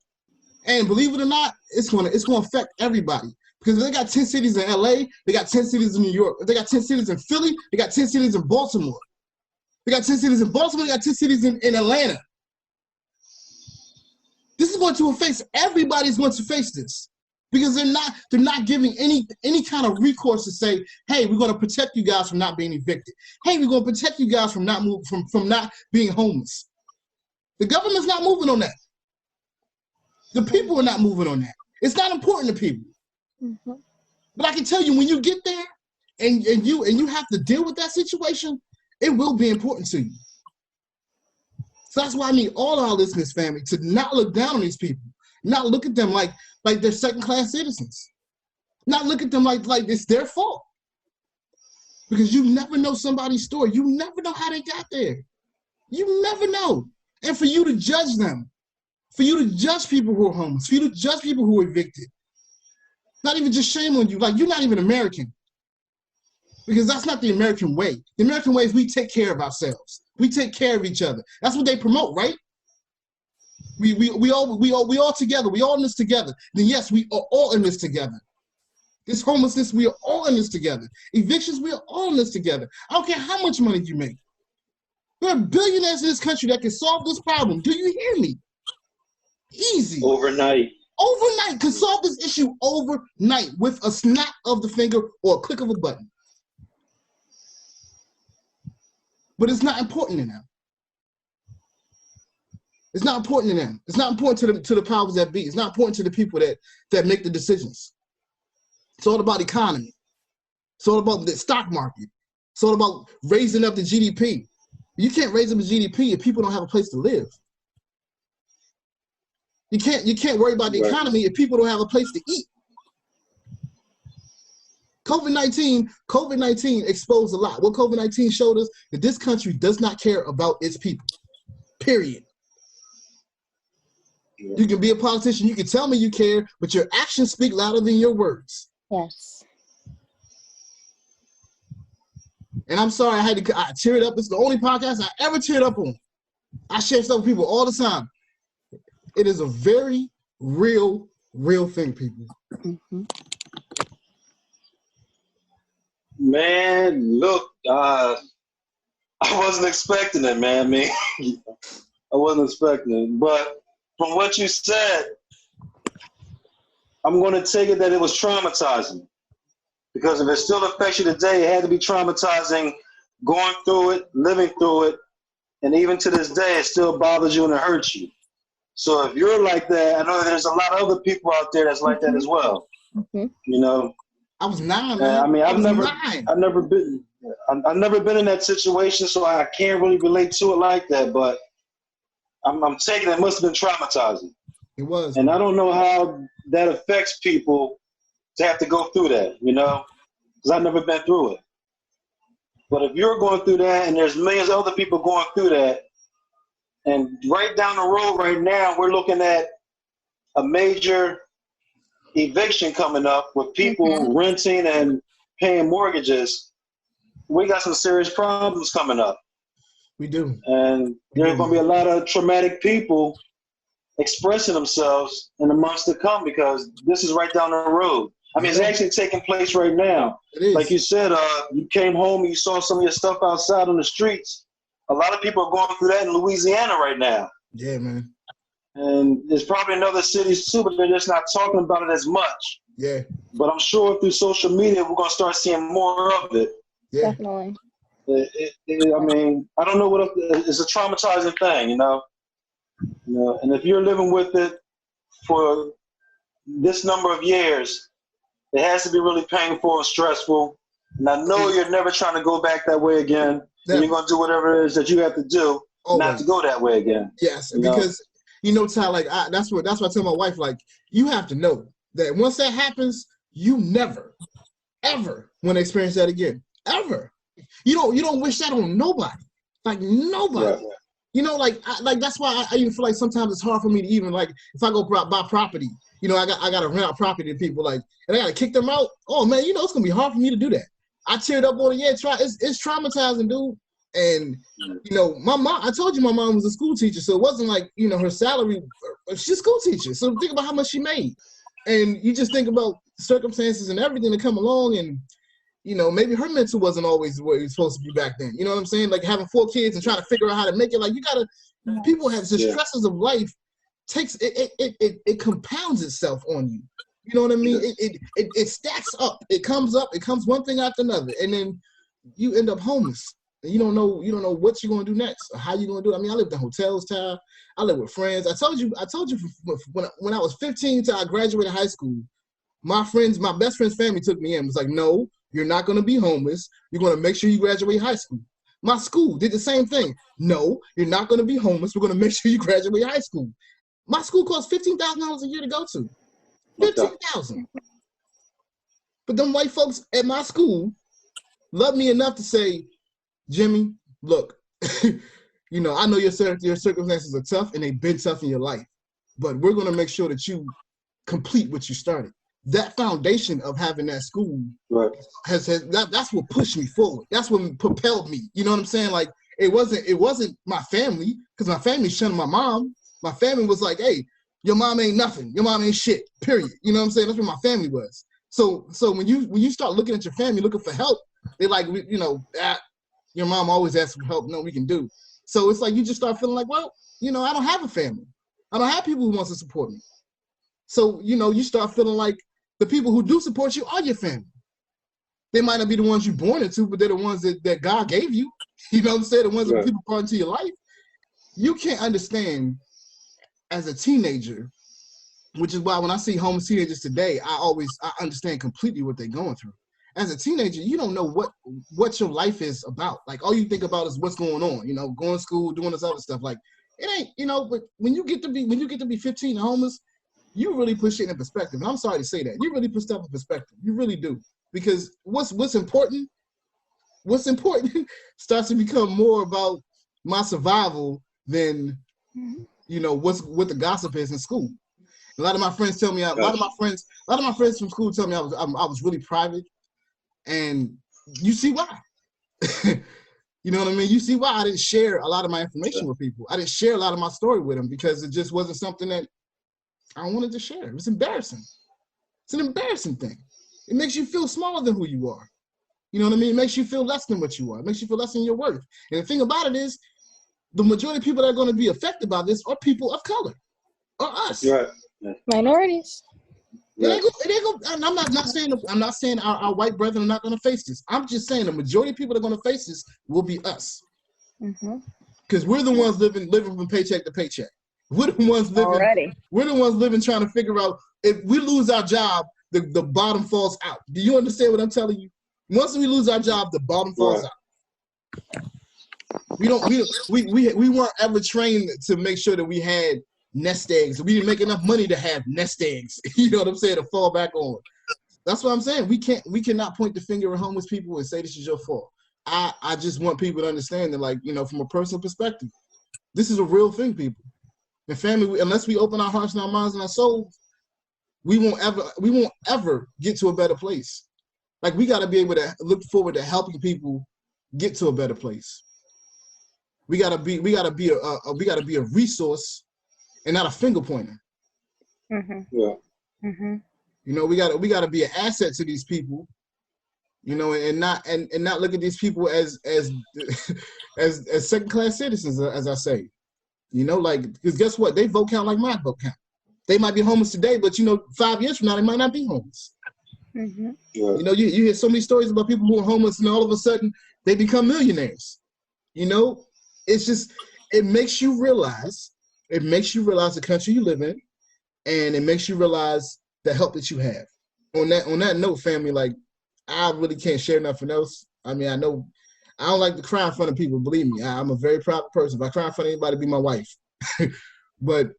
And believe it or not, it's gonna affect everybody. Because they got 10 cities in LA, they got 10 cities in New York, they got 10 cities in Philly, they got 10 cities in Baltimore. They got 10 cities in Baltimore, they got 10 cities in Atlanta. This is going to affect everybody's going to face this. Because they're not giving any kind of recourse to say, hey, we're going to protect you guys from not being evicted. Hey, we're going to protect you guys from not being homeless. The government's not moving on that. The people are not moving on that. It's not important to people. Mm-hmm. But I can tell you, when you get there and you have to deal with that situation, it will be important to you. So that's why I need all our listeners, family, to not look down on these people, not look at them like they're second-class citizens, not look at them like it's their fault. Because you never know somebody's story. You never know how they got there. You never know. And for you to judge them, for you to judge people who are homeless, for you to judge people who are evicted, not even just shame on you, like you're not even American. Because that's not the American way. The American way is we take care of ourselves. We take care of each other. That's what they promote, right? We all together. We all in this together. Then yes, we are all in this together. This homelessness, we are all in this together. Evictions, we are all in this together. I don't care how much money you make. There are billionaires in this country that can solve this problem. Do you hear me? Easy. Overnight. Overnight. Can solve this issue overnight with a snap of the finger or a click of a button. But it's not important to them. It's not important to them. It's not important to the powers that be. It's not important to the people that make the decisions. It's all about economy. It's all about the stock market. It's all about raising up the GDP. You can't raise up the GDP if people don't have a place to live. You can't worry about the economy if people don't have a place to eat. COVID-19 exposed a lot. What COVID-19 showed us that this country does not care about its people. Period. You can be a politician, you can tell me you care, but your actions speak louder than your words. Yes. And I'm sorry I teared up. It's the only podcast I ever teared up on. I share stuff with people all the time. It is a very real thing, people. Mm-hmm. Man, look, I wasn't expecting it, man. I wasn't expecting it. But from what you said, I'm going to take it that it was traumatizing. Because if it still affects you today, it had to be traumatizing, going through it, living through it, and even to this day, it still bothers you and it hurts you. So if you're like that, I know that there's a lot of other people out there that's like that as well. Mm-hmm. You know, I was 9, man. I mean, I've never been in that situation, so I can't really relate to it like that. But I'm taking it must have been traumatizing. It was, and I don't know how that affects people to have to go through that, you know, because I've never been through it. But if you're going through that, and there's millions of other people going through that, and right down the road right now, we're looking at a major eviction coming up with people renting and paying mortgages. We got some serious problems coming up. We do. And there's going to be a lot of traumatic people expressing themselves in the months to come because this is right down the road. I mean, it's actually taking place right now. It is. Like you said, you came home and you saw some of your stuff outside on the streets. A lot of people are going through that in Louisiana right now. Yeah, man. And there's probably in other cities too, but they're just not talking about it as much. Yeah. But I'm sure through social media, we're going to start seeing more of it. Yeah. Definitely. I mean, I don't know what it's a traumatizing thing, you know. And if you're living with it for this number of years, it has to be really painful and stressful. And I know you're never trying to go back that way again. And you're going to do whatever it is that you have to do not to go that way again. Yes, because Ty, like that's what I tell my wife. Like, you have to know that once that happens, you never, ever want to experience that again. Ever. You don't wish that on nobody. Like nobody. Yeah. You know, like that's why I even feel like sometimes it's hard for me to even, like, if I go buy property, you know, I got to rent out property to people, like, and I got to kick them out. Oh man, you know, it's gonna be hard for me to do that. I teared up on it. Yeah, it's traumatizing, dude. And, my mom, I told you my mom was a school teacher, so it wasn't like, her salary, she's a school teacher. So think about how much she made. And you just think about circumstances and everything that come along, and, maybe her mental wasn't always where it was supposed to be back then. You know what I'm saying? Like having 4 kids and trying to figure out how to make it. Like people have the stresses of life it compounds itself on you. You know what I mean? It stacks up. It comes one thing after another. And then you end up homeless. And you don't know what you're gonna do next or how you're gonna do it. I mean, I lived in hotels, Ty. I lived with friends. I told you when I was 15 till I graduated high school, my best friend's family took me in. It was like, no, you're not gonna be homeless. You're gonna make sure you graduate high school. My school did the same thing. No, you're not gonna be homeless. We're gonna make sure you graduate high school. My school costs $15,000 a year to go to. $15,000. But them white folks at my school loved me enough to say, Jimmy, look, I know your circumstances are tough and they've been tough in your life, but we're going to make sure that you complete what you started. That foundation of having that school that's what pushed me forward. That's what propelled me. You know what I'm saying? Like it wasn't my family, because my family shunned my mom. My family was like, hey, your mom ain't nothing. Your mom ain't shit, period. You know what I'm saying? That's what my family was. So when you start looking at your family, looking for help, they're like, your mom always asks for help. No, we can do. So it's like you just start feeling like, well, I don't have a family. I don't have people who wants to support me. So, you start feeling like the people who do support you are your family. They might not be the ones you're born into, but they're the ones that God gave you. You know what I'm saying? The ones that people brought into your life. You can't understand as a teenager, which is why when I see homeless teenagers today, I understand completely what they're going through. As a teenager, you don't know what your life is about. Like all you think about is what's going on, going to school, doing this other stuff. Like it ain't, but when you get to be 15 and homeless, you really put shit in perspective. And I'm sorry to say that. You really put stuff in perspective. You really do. Because what's important starts to become more about my survival than what the gossip is in school. A lot of my friends tell me, a lot of my friends from school tell me I was really private, and you see why. You know what I mean? You see why I didn't share a lot of my information with people. I didn't share a lot of my story with them because it just wasn't something that I wanted to share. It was embarrassing. It's an embarrassing thing. It makes you feel smaller than who you are. You know what I mean? It makes you feel less than what you are. It makes you feel less than your worth. And the thing about it is, the majority of people that are going to be affected by this are people of color, or us. Right. Minorities. And I'm not saying our white brethren are not going to face this. I'm just saying the majority of people that are going to face this will be us. Because we're the ones living from paycheck to paycheck. We're the ones living. Already. We're the ones living trying to figure out if we lose our job, the bottom falls out. Do you understand what I'm telling you? Once we lose our job, the bottom falls out. We weren't ever trained to make sure that we had nest eggs. We didn't make enough money to have nest eggs. You know what I'm saying? To fall back on. That's what I'm saying. We cannot point the finger at homeless people and say this is your fault. I just want people to understand that, like, from a personal perspective, this is a real thing, people. And family, unless we open our hearts and our minds and our souls, we won't ever get to a better place. Like, we got to be able to look forward to helping people get to a better place. We gotta be a resource and not a finger pointer. Yeah. We gotta be an asset to these people, and not look at these people as second class citizens, as I say. Because guess what? They vote count like my vote count. They might be homeless today, but 5 years from now they might not be homeless. Yeah. You hear so many stories about people who are homeless and all of a sudden they become millionaires. It's just, it makes you realize the country you live in, and it makes you realize the help that you have. On that note, family, like, I really can't share nothing else. I mean, I know I don't like to cry in front of people, believe me. I'm a very proud person. If I cry in front of anybody, it'd be my wife. But,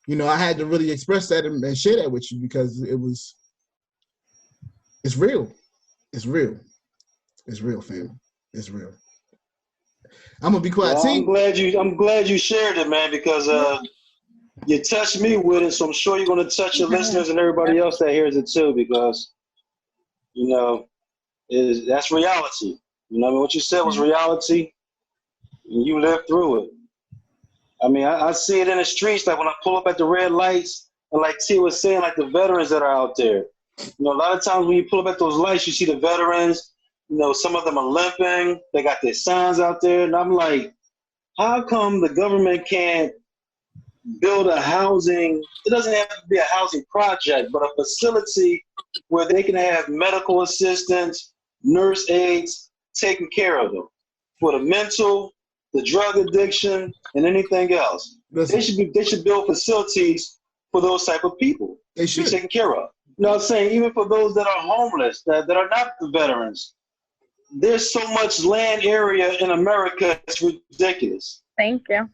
I had to really express that and share that with you because it's real. It's real. It's real, family. It's real. I'm gonna be quiet. Well, I'm glad you shared it, man, because you touched me with it, so I'm sure you're gonna touch your listeners and everybody else that hears it too, because that's reality. What you said was reality, and you live through it. I mean, I see it in the streets, like when I pull up at the red lights, and like T was saying, like the veterans that are out there. You know, a lot of times when you pull up at those lights, you see the veterans, you know, some of them are limping, they got their signs out there, and I'm like, how come the government can't build a housing, it doesn't have to be a housing project, but a facility where they can have medical assistants, nurse aides taking care of them for the mental, the drug addiction, and anything else. They should build facilities for those type of people They to be should. taken care of. You know what I'm saying? Even for those that are homeless, that are not the veterans. There's so much land area in America, it's ridiculous. Thank you.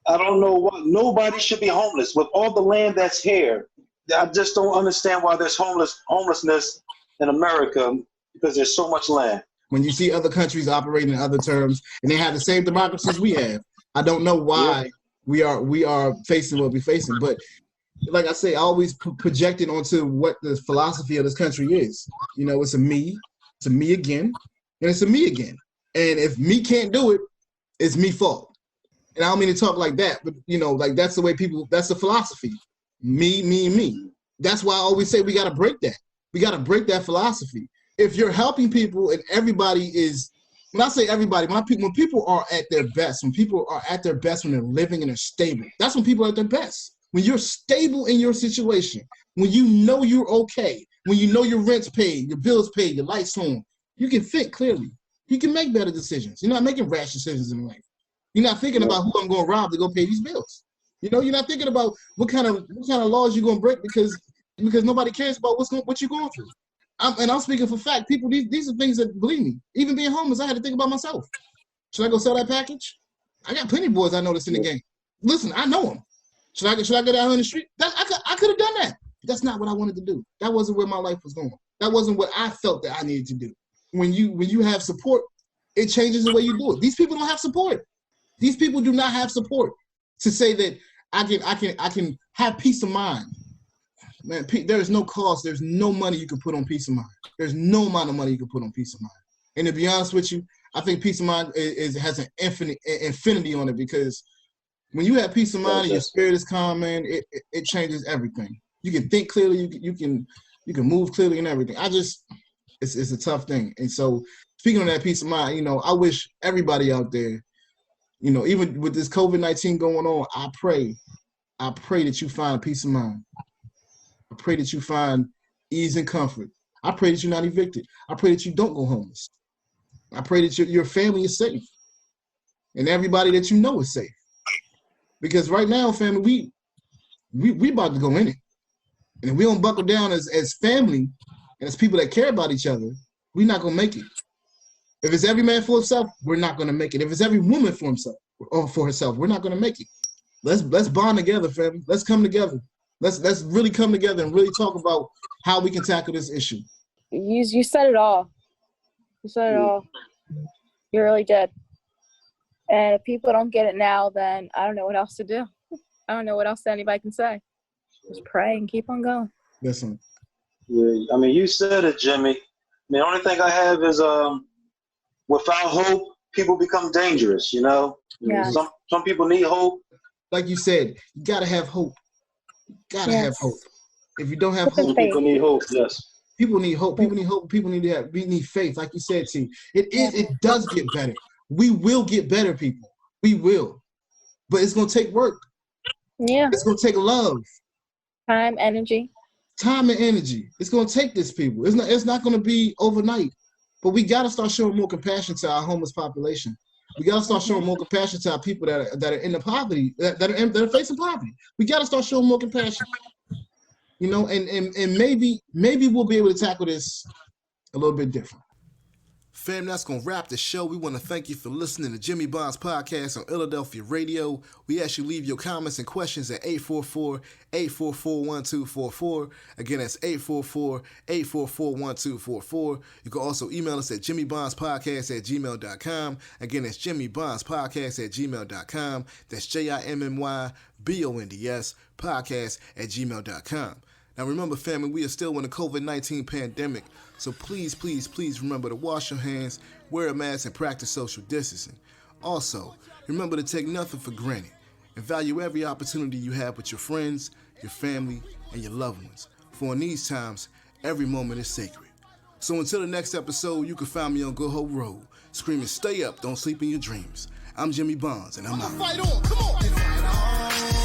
I don't know why nobody should be homeless with all the land that's here. I just don't understand why there's homelessness in America, because there's so much land. When you see other countries operating in other terms and they have the same democracies we have, I don't know why we are facing what we're facing. But like I say, I always project it onto what the philosophy of this country is. You know, it's a me again, and it's a me again. And if me can't do it, it's me fault. And I don't mean to talk like that, but you know, like that's the way people, that's the philosophy. Me. That's why I always say we got to break that. We got to break that philosophy. If you're helping people and everybody is, when I say everybody, when people are at their best, when people are at their best, when they're living and they're stable, that's when people are at their best. When you're stable in your situation, when you know you're okay, when you know your rent's paid, your bills paid, your lights on, you can think clearly. You can make better decisions. You're not making rash decisions in life. You're not thinking about who I'm going to rob to go pay these bills. You know, you're not thinking about what kind of laws you're going to break because nobody cares about what you're going through. I'm speaking for fact. People, these are things that, believe me, even being homeless, I had to think about myself. Should I go sell that package? I got plenty of boys I know that's in the game. Listen, I know them. Should I go down on the street? I could have done that. That's not what I wanted to do. That wasn't where my life was going. That wasn't what I felt that I needed to do. When you have support, it changes the way you do it. These people don't have support. These people do not have support to say that I can have peace of mind. Man, there is no cost. There's no money you can put on peace of mind. There's no amount of money you can put on peace of mind. And to be honest with you, I think peace of mind has an infinity on it, because when you have peace of mind and your spirit is calm, man, it changes everything. You can think clearly. You can move clearly and everything. It's a tough thing. And so, speaking of that peace of mind, you know, I wish everybody out there, you know, even with this COVID-19 going on, I pray that you find peace of mind. I pray that you find ease and comfort. I pray that you're not evicted. I pray that you don't go homeless. I pray that your family is safe and everybody that you know is safe. Because right now, family, we about to go in it. And if we don't buckle down as family and as people that care about each other, we're not going to make it. If it's every man for himself, we're not going to make it. If it's every woman for himself or for herself, we're not going to make it. Let's bond together, family. Let's come together. Let's really come together and really talk about how we can tackle this issue. You said it all. You said it all. You really did. And if people don't get it now, then I don't know what else to do. I don't know what else anybody can say. Just pray and keep on going. Listen. Yeah, I mean, you said it, Jimmy. The only thing I have is without hope, people become dangerous, you know? Yeah. Some people need hope. Like you said, you got to have hope. Gotta have hope. If you don't have hope, people need hope. Yes, people need hope. People need hope. People need faith. Like you said, T. It does get better. We will get better, people. We will, but it's gonna take work. Yeah, it's gonna take love, time, energy. It's gonna take this, people. It's not gonna be overnight. But we gotta start showing more compassion to our homeless population. We gotta start showing more compassion to our people that are in the poverty, that are facing poverty. We gotta start showing more compassion, you know, and maybe we'll be able to tackle this a little bit different. Fam, that's going to wrap the show. We want to thank you for listening to Jimmy Bond's podcast on Philadelphia Radio. We ask you leave your comments and questions at 844-844-1244. Again, that's 844-844-1244. You can also email us at jimmybondspodcast@gmail.com. Again, that's jimmybondspodcast@gmail.com. That's JIMMYBONDS podcast@gmail.com. Now remember, family, we are still in the COVID-19 pandemic, so please remember to wash your hands, wear a mask, and practice social distancing. Also, remember to take nothing for granted and value every opportunity you have with your friends, your family, and your loved ones. For in these times, every moment is sacred. So until the next episode, you can find me on Good Hope Road, screaming, stay up, don't sleep in your dreams. I'm Jimmy Bonds, and I'm out. Fight on, come on!